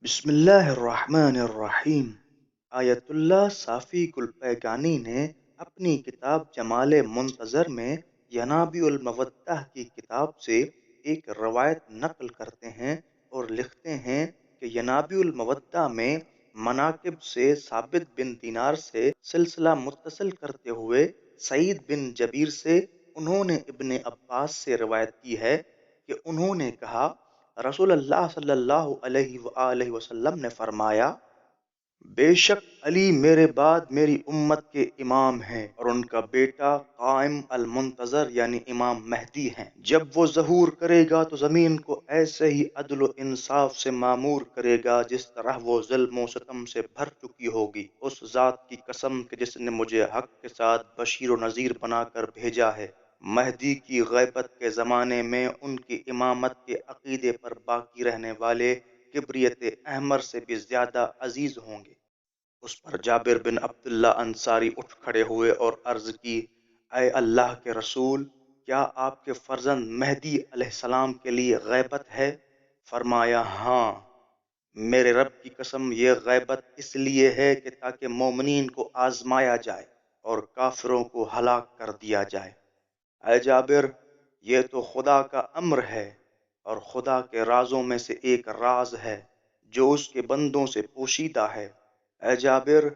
بسم اللہ الرحمن الرحیم۔ آیت اللہ صافی گلپیگانی نے اپنی کتاب جمال منتظر میں ینابیع المودہ کی کتاب سے ایک روایت نقل کرتے ہیں اور لکھتے ہیں کہ ینابیع المودہ میں مناقب سے ثابت بن دینار سے سلسلہ متصل کرتے ہوئے سعید بن جبیر سے انہوں نے ابن عباس سے روایت کی ہے کہ انہوں نے کہا، رسول اللہ صلی اللہ علیہ وآلہ وسلم نے فرمایا، بے شک علی میرے بعد میری امت کے امام ہیں اور ان کا بیٹا قائم المنتظر یعنی امام مہدی ہیں۔ جب وہ ظہور کرے گا تو زمین کو ایسے ہی عدل و انصاف سے معمور کرے گا جس طرح وہ ظلم و ستم سے بھر چکی ہوگی۔ اس ذات کی قسم کہ جس نے مجھے حق کے ساتھ بشیر و نذیر بنا کر بھیجا ہے، مہدی کی غیبت کے زمانے میں ان کی امامت کے عقیدے پر باقی رہنے والے کبریت احمر سے بھی زیادہ عزیز ہوں گے۔ اس پر جابر بن عبداللہ انصاری اٹھ کھڑے ہوئے اور عرض کی، اے اللہ کے رسول، کیا آپ کے فرزند مہدی علیہ السلام کے لیے غیبت ہے؟ فرمایا، ہاں، میرے رب کی قسم یہ غیبت اس لیے ہے کہ تاکہ مومنین کو آزمایا جائے اور کافروں کو ہلاک کر دیا جائے۔ اے جابر، یہ تو خدا کا امر ہے اور خدا کے رازوں میں سے ایک راز ہے جو اس کے بندوں سے پوشیدہ ہے۔ اے جابر،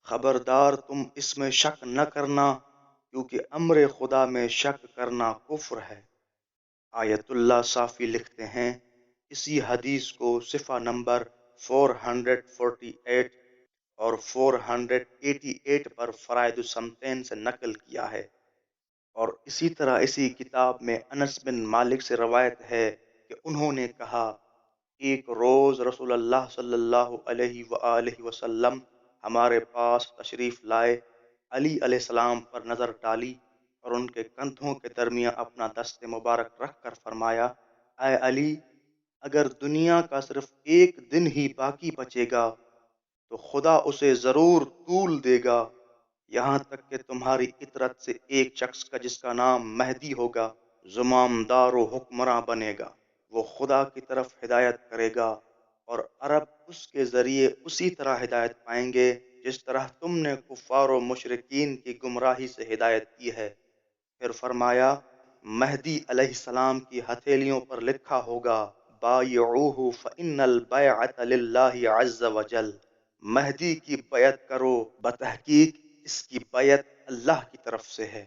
خبردار تم اس میں شک نہ کرنا، کیونکہ امر خدا میں شک کرنا کفر ہے۔ آیت اللہ صافی لکھتے ہیں، اسی حدیث کو صفحہ نمبر 448 اور 488 پر فرائد السمتین سے نقل کیا ہے، اور اسی طرح اسی کتاب میں انس بن مالک سے روایت ہے کہ انہوں نے کہا، ایک روز رسول اللہ صلی اللہ علیہ وآلہ وسلم ہمارے پاس تشریف لائے، علی علیہ السلام پر نظر ڈالی اور ان کے کندھوں کے درمیان اپنا دست مبارک رکھ کر فرمایا، اے علی، اگر دنیا کا صرف ایک دن ہی باقی بچے گا تو خدا اسے ضرور طول دے گا، یہاں تک کہ تمہاری اطرت سے ایک شخص کا جس کا نام مہدی ہوگا زمامدار و حکمراں بنے گا۔ وہ خدا کی طرف ہدایت کرے گا اور عرب اس کے ذریعے اسی طرح ہدایت پائیں گے جس طرح تم نے کفار و مشرکین کی گمراہی سے ہدایت کی ہے۔ پھر فرمایا، مہدی علیہ السلام کی ہتھیلیوں پر لکھا ہوگا، بایعوہ فإن البیعۃ للہ عز وجل، مہدی کی بیعت کرو، بتحقیق اس کی بیعت اللہ کی طرف سے ہے۔